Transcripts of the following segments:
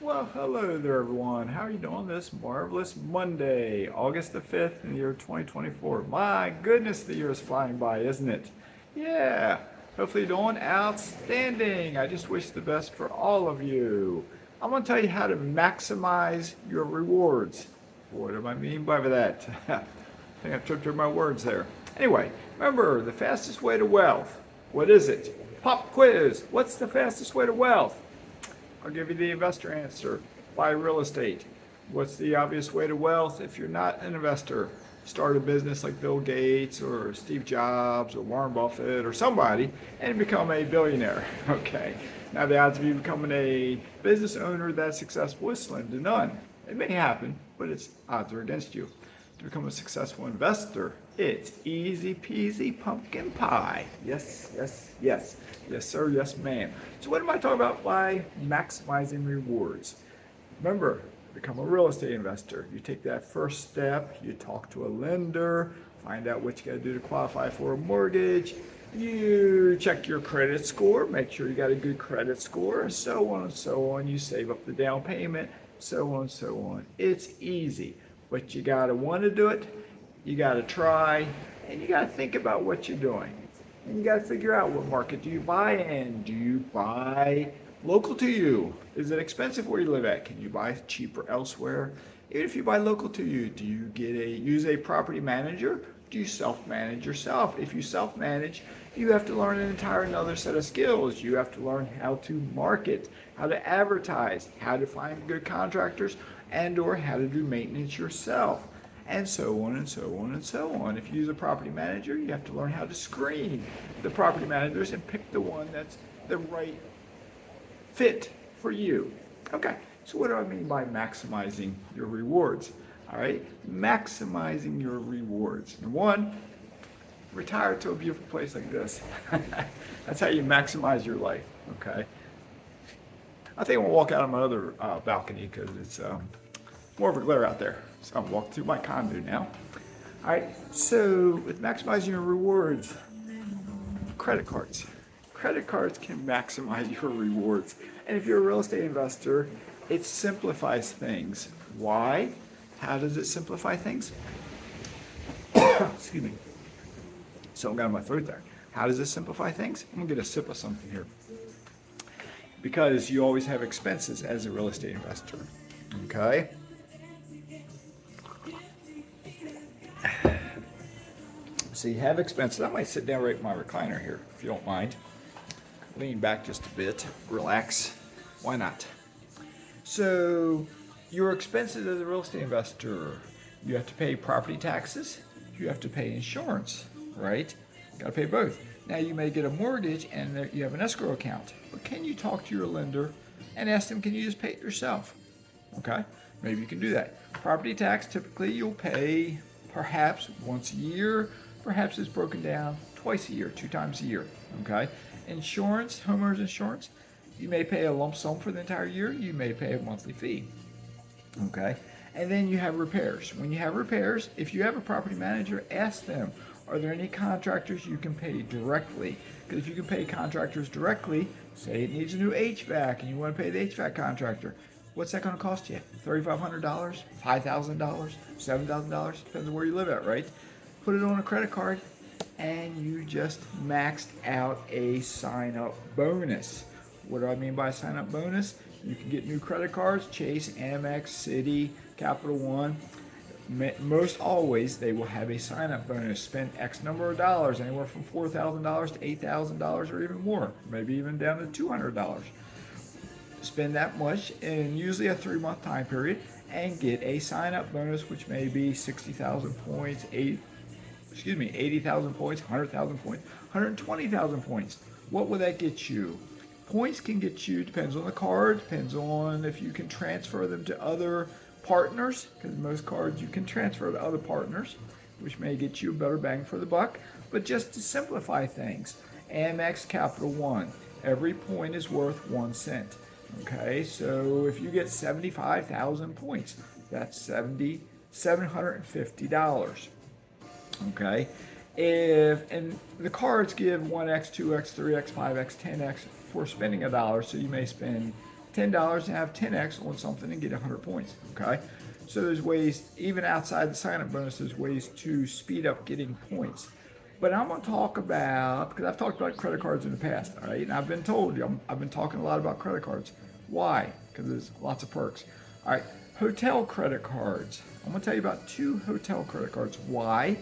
Well, hello there, everyone. How are you doing this marvelous Monday, August the 5th in the year 2024? My goodness, the year is flying by, isn't it? Yeah, hopefully you're doing outstanding. I just wish the best for all of you. I'm going to tell you how to maximize your rewards. What do I mean by that? I think I tripped over my words there. Anyway, remember the fastest way to wealth. What is it? Pop quiz. What's the fastest way to wealth? I'll give you the investor answer. Buy real estate. What's the obvious way to wealth if you're not an investor? Start a business like Bill Gates or Steve Jobs or Warren Buffett or somebody and become a billionaire. Okay. Now the odds of you becoming a business owner that's successful is slim to none. It may happen, but its odds are against you. To become a successful investor, it's easy peasy pumpkin pie. Yes, yes, yes. Yes, sir. Yes, ma'am. So what am I talking about by maximizing rewards? Remember, become a real estate investor. You take that first step, you talk to a lender, find out what you got to do to qualify for a mortgage. You check your credit score, make sure you got a good credit score, so on and so on. You save up the down payment, so on and so on. It's easy, but you got to want to do it, you got to try, and you got to think about what you're doing. And you got to figure out what market do you buy in? Do you buy local to you? Is it expensive where you live at? Can you buy cheaper elsewhere? Even if you buy local to you, do you use a property manager? Do you self-manage yourself? If you self-manage, you have to learn an entire another set of skills. You have to learn how to market, how to advertise, how to find good contractors, and or how to do maintenance yourself, and so on and so on and so on. If you use a property manager, you have to learn how to screen the property managers and pick the one that's the right fit for you. Okay, so what do I mean by maximizing your rewards? All right, maximizing your rewards. Number one, retire to a beautiful place like this. That's how you maximize your life, okay? I think I'm gonna walk out on my other balcony because it's more of a glare out there. So I'm walking through my condo now. All right, so with maximizing your rewards, credit cards. Credit cards can maximize your rewards. And if you're a real estate investor, it simplifies things. Why? How does it simplify things? Excuse me. Something got in my throat there. How does it simplify things? I'm gonna get a sip of something here. Because you always have expenses as a real estate investor. Okay? So you have expenses. I might sit down right in my recliner here, if you don't mind. Lean back just a bit, relax. Why not? So your expenses as a real estate investor, you have to pay property taxes, you have to pay insurance, right? You gotta pay both. Now you may get a mortgage and you have an escrow account, but can you talk to your lender and ask them, can you just pay it yourself? Okay, maybe you can do that. Property tax, typically you'll pay perhaps once a year, perhaps it's broken down twice a year, 2 times a year, okay? Insurance, homeowners insurance, you may pay a lump sum for the entire year, you may pay a monthly fee, okay? And then you have repairs. When you have repairs, if you have a property manager, ask them, are there any contractors you can pay directly? Because if you can pay contractors directly, say it needs a new HVAC and you want to pay the HVAC contractor, what's that going to cost you? $3,500, $5,000, $7,000, depends on where you live at, right? Put it on a credit card and you just maxed out a sign-up bonus. What do I mean by sign-up bonus? You can get new credit cards, Chase, Amex, Citi, Capital One. Most always, they will have a sign-up bonus. Spend X number of dollars, anywhere from $4,000 to $8,000 or even more, maybe even down to $200. Spend that much in usually a 3-month time period and get a sign-up bonus, which may be 60,000 points, 80,000 points, 100,000 points, 120,000 points. What will that get you? Points can get you, depends on the card, depends on if you can transfer them to other partners, because most cards you can transfer to other partners, which may get you a better bang for the buck. But just to simplify things, Amex, Capital One, every point is worth 1 cent. Okay, so if you get 75,000 points, that's $750. Okay, and the cards give 1x, 2x, 3x, 5x, 10x for spending $1, so you may spend $10 and have 10x on something and get 100 points. Okay, so there's ways, even outside the sign-up bonus, there's ways to speed up getting points. But I'm going to talk about, because I've talked about credit cards in the past, all right? And I've been told, I've been talking a lot about credit cards. Why? Because there's lots of perks. All right, hotel credit cards. I'm going to tell you about 2 hotel credit cards. Why?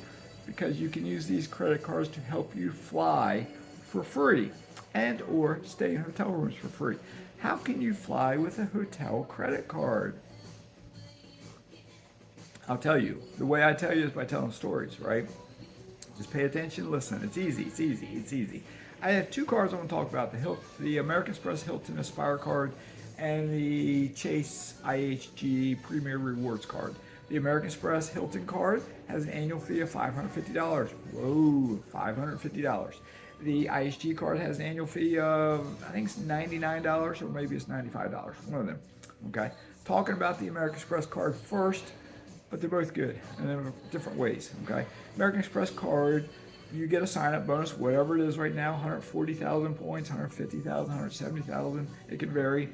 Because you can use these credit cards to help you fly for free and or stay in hotel rooms for free. How can you fly with a hotel credit card? I'll tell you. The way I tell you is by telling stories, right? Just pay attention, listen. It's easy, it's easy, it's easy. I have 2 cards I want to talk about, the American Express Hilton Aspire card and the Chase IHG Premier Rewards card. The American Express Hilton card has an annual fee of $550. Whoa, $550. The IHG card has an annual fee of, I think it's $99 or maybe it's $95, one of them. Okay, talking about the American Express card first, but they're both good and in different ways. Okay, American Express card, you get a sign-up bonus, whatever it is right now, 140,000 points, 150,000, 170,000. It can vary.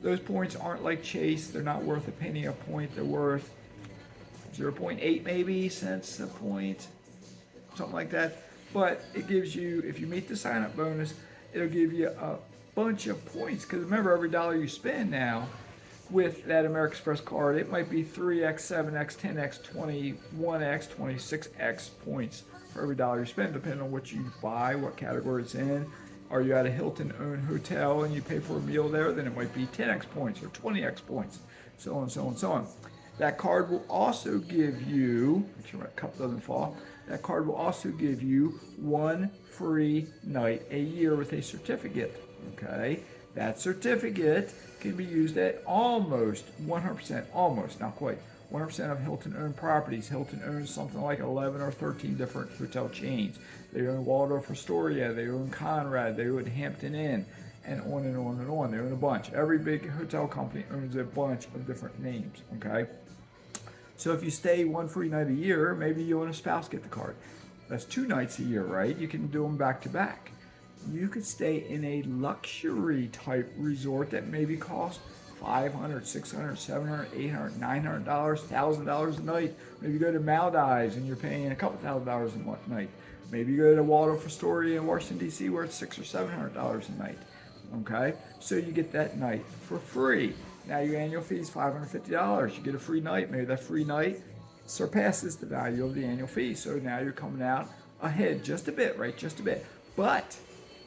Those points aren't like Chase. They're not worth a penny a point. They're worth 0.8 maybe cents a point, something like that. But it gives you, if you meet the sign-up bonus, it'll give you a bunch of points. Because remember, every dollar you spend now with that American Express card, it might be 3x, 7x, 10x, 21x, 26x points for every dollar you spend, depending on what you buy, what category it's in. Are you at a Hilton-owned hotel and you pay for a meal there, then it might be 10x points or 20x points, so on, so on, so on. That card will also give you, make sure my cup doesn't fall, that card will also give you 1 free night a year with a certificate, okay? That certificate can be used at almost 100%, almost, not quite, 100% of Hilton-owned properties. Hilton owns something like 11 or 13 different hotel chains. They own Waldorf Astoria, they own Conrad, they own Hampton Inn, and on and on and on. They own a bunch. Every big hotel company owns a bunch of different names, okay? So if you stay 1 free night a year, maybe you and a spouse get the card. That's 2 nights a year, right? You can do them back to back. You could stay in a luxury type resort that maybe costs $500, $600, $700, $800, $900, $1,000 a night. Maybe you go to Maldives and you're paying a couple $1,000 a night. Maybe you go to Waldorf Astoria in Washington, D.C. where it's $600 or $700 a night. Okay, so you get that night for free. Now your annual fee is $550. You get a free night. Maybe that free night surpasses the value of the annual fee. So now you're coming out ahead just a bit, right? Just a bit. But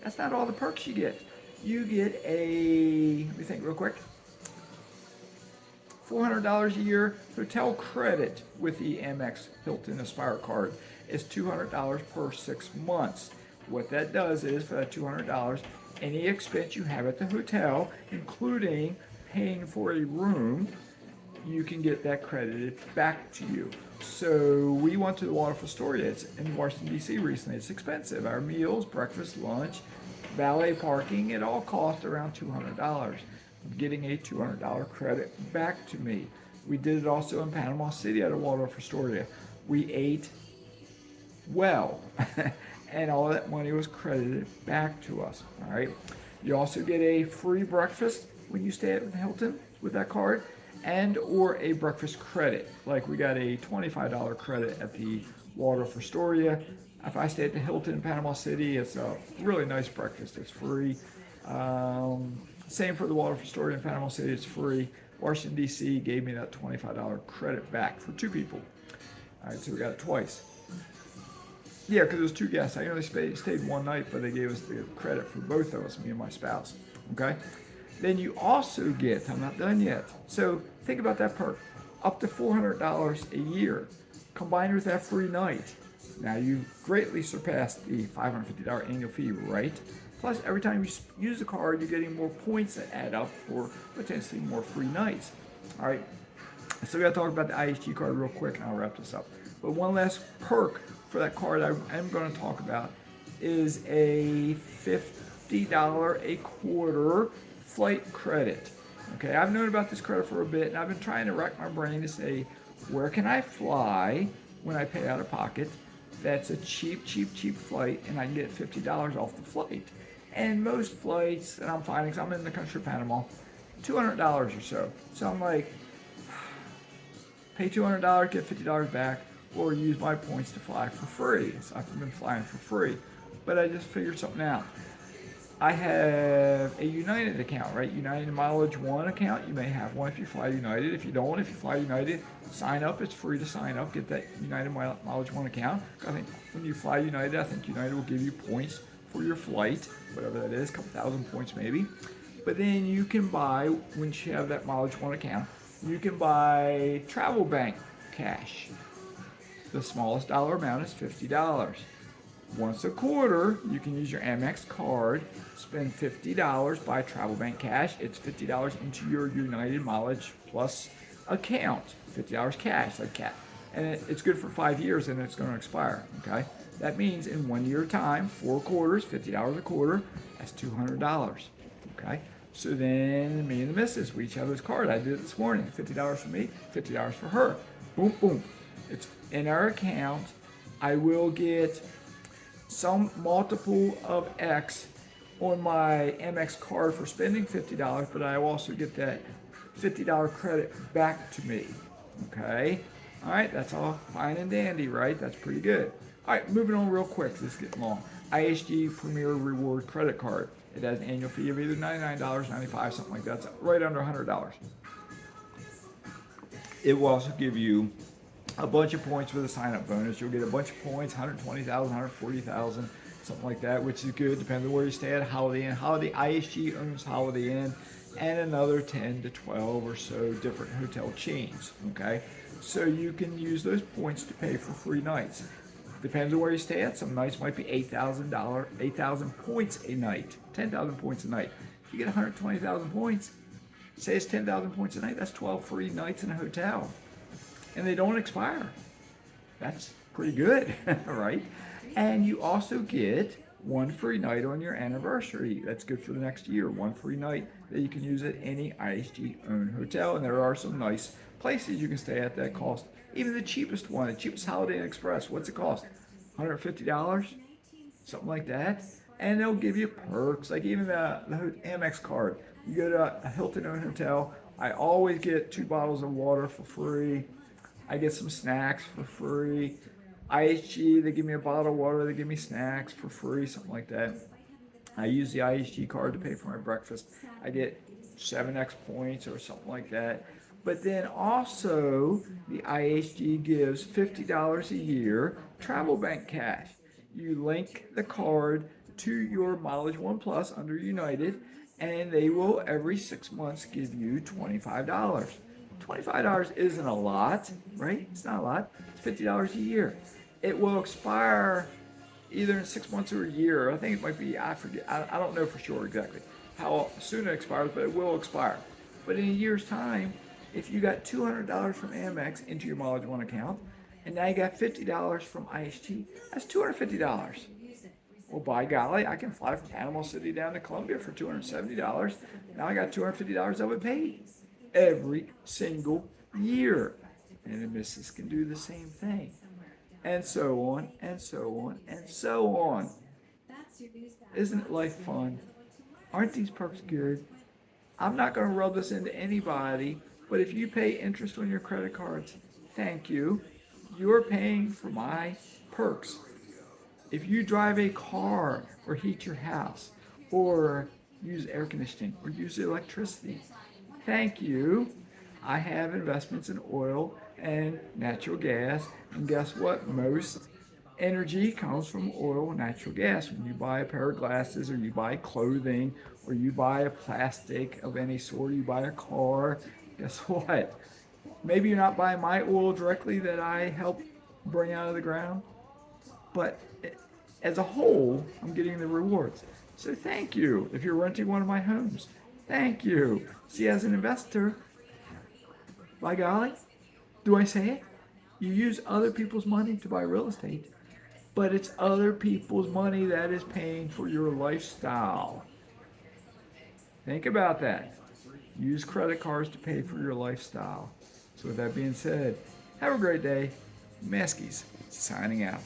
that's not all the perks you get. You get a, let me think real quick, $400 a year hotel credit with the Amex Hilton Aspire card. It's $200 per 6 months. What that does is, for that $200, any expense you have at the hotel, including paying for a room, you can get that credited back to you. So we went to the Waldorf Astoria. It's in Washington, D.C. recently. It's expensive. Our meals, breakfast, lunch, valet parking, it all cost around $200. Getting a $200 credit back to me. We did it also in Panama City at a Waldorf Astoria. We ate well, and all that money was credited back to us. All right. You also get a free breakfast when you stay at the Hilton with that card, and or a breakfast credit. Like we got a $25 credit at the Waldorf Astoria. If I stay at the Hilton in Panama City, it's a really nice breakfast. It's free. Same for the Waldorf Astoria in Panama City. It's free. Washington, D.C. gave me that $25 credit back for 2 people. All right, so we got it twice. Yeah, because it was 2 guests. I only stayed 1 night, but they gave us the credit for both of us, me and my spouse. Okay? Then you also get, I'm not done yet. So think about that perk. Up to $400 a year, combined with that free night. Now you greatly surpassed the $550 annual fee, right? Plus, every time you use the card, you're getting more points that add up for potentially more free nights. All right, so we got to talk about the IHG card real quick, and I'll wrap this up. But one last perk for that card I am going to talk about is a $50 a quarter flight credit. Okay, I've known about this credit for a bit, and I've been trying to rack my brain to say, where can I fly when I pay out of pocket? That's a cheap flight, and I can get $50 off the flight. And most flights that I'm finding, because I'm in the country of Panama, $200 or so. So I'm like, pay $200, get $50 back, or use my points to fly for free. So I've been flying for free. But I just figured something out. I have a United account, right? United Mileage One account. You may have one if you fly United. If you don't, if you fly United, sign up. It's free to sign up. Get that United Mileage One account. I think when you fly United, I think United will give you points for your flight, whatever that is, a couple thousand points maybe. But then you can buy, once you have that Mileage One account, you can buy travel bank cash. The smallest dollar amount is $50. Once a quarter, you can use your Amex card, spend $50, buy travel bank cash. It's $50 into your United Mileage Plus account. $50 cash, like cat. And it's good for 5 years and it's going to expire, okay? That means in 1 year time, 4 quarters, $50 a quarter, that's $200, okay? So then me and the missus, we each have this card. I did it this morning. $50 for me, $50 for her. Boom, boom. It's in our account. I will get some multiple of X on my Amex card for spending $50, but I also get that $50 credit back to me. Okay? All right, that's all fine and dandy, right? That's pretty good. All right, moving on real quick. This is getting long. IHG Premier Reward Credit Card. It has an annual fee of either $99, $95, something like that. It's right under $100. It will also give you a bunch of points with a sign-up bonus. You'll get a bunch of points, 120,000, 140,000, something like that, which is good, depending on where you stay at. Holiday Inn. IHG owns Holiday Inn, and another 10 to 12 or so different hotel chains, okay? So you can use those points to pay for free nights. Depends on where you stay at. Some nights might be $8,000 points a night, 10,000 points a night. If you get 120,000 points, say it's 10,000 points a night, that's 12 free nights in a hotel. And they don't expire. That's pretty good, right? And you also get one free night on your anniversary. That's good for the next year. One free night that you can use at any IHG-owned hotel. And there are some nice places you can stay at that cost. Even the cheapest one, the cheapest Holiday Inn Express, what's it cost? $150? Something like that. And they'll give you perks, like even the Amex card. You go to a Hilton-owned hotel, I always get 2 bottles of water for free. I get some snacks for free. IHG, they give me a bottle of water, they give me snacks for free, something like that. I use the IHG card to pay for my breakfast. I get 7x points or something like that. But then also, the IHG gives $50 a year travel bank cash. You link the card to your Mileage One Plus under United, and they will every 6 months give you $25. $25 isn't a lot, right? It's not a lot. It's $50 a year. It will expire either in 6 months or a year. I think it might be, I forget. I don't know for sure exactly how soon it expires, but it will expire. But in a year's time, if you got $200 from Amex into your Mileage One account, and now you got $50 from IHG, that's $250. Well, by golly, I can fly from Panama City down to Colombia for $270. Now I got $250 I would pay every single year. And the missus can do the same thing. And so on, and so on, and so on. Isn't life fun? Aren't these perks good? I'm not going to rub this into anybody, but if you pay interest on your credit cards, thank you. You're paying for my perks. If you drive a car or heat your house or use air conditioning or use electricity, thank you. I have investments in oil and natural gas, and guess what? Most energy comes from oil and natural gas. When you buy a pair of glasses or you buy clothing or you buy a plastic of any sort, you buy a car, guess what? Maybe you're not buying my oil directly that I help bring out of the ground, but as a whole, I'm getting the rewards. So thank you. If you're renting one of my homes, thank you. See, as an investor, by golly, do I say it? You use other people's money to buy real estate, but it's other people's money that is paying for your lifestyle. Think about that. Use credit cards to pay for your lifestyle. So with that being said, have a great day. Mazske signing out.